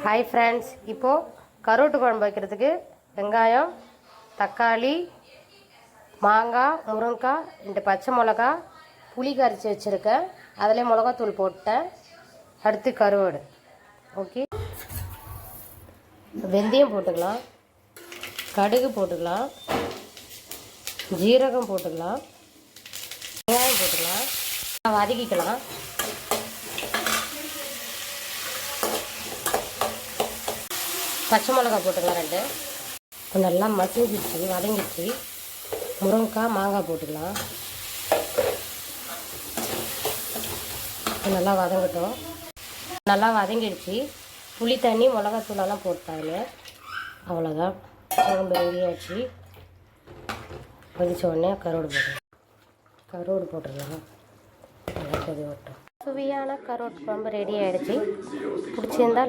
Hi friends, இப்போது கருவாட்டு குழம்பு வைக்கிறதுக்கு வெங்காயம், தக்காளி, மாங்காய், முருங்கைக்காய், 2 பச்சை மிளகா, புளி கரைச்சி வச்சுருக்கேன். அதில் மிளகாத்தூள் போட்டேன். அடுத்து கருவாடு. ஓகே, வெந்தயம் போட்டுக்கலாம், கடுகு போட்டுக்கலாம், ஜீரகம் போட்டுக்கலாம், வெங்காயம் போட்டுக்கலாம், வதக்கிக்கலாம். பச்சை மிளகா போட்டுக்கலாம் 2. நல்லா மசிஞ்சிச்சு, வதங்கிச்சு. முருங்கைக்காய், மாங்காய் போட்டுக்கலாம். நல்லா வதங்கட்டும். நல்லா வதங்கிடுச்சு. புளி தண்ணி, மிளகாத்தூளெல்லாம் போட்டாங்க. அவ்வளோதான், குழம்பு ரெடி ஆச்சு. கொதிச்ச உடனே கருவாடு போட்டுடலாம். நல்லா கொதி விட்டோம். சுவையான கருவாட்டு குழம்பு ரெடி ஆகிடுச்சு. பிடிச்சிருந்தால்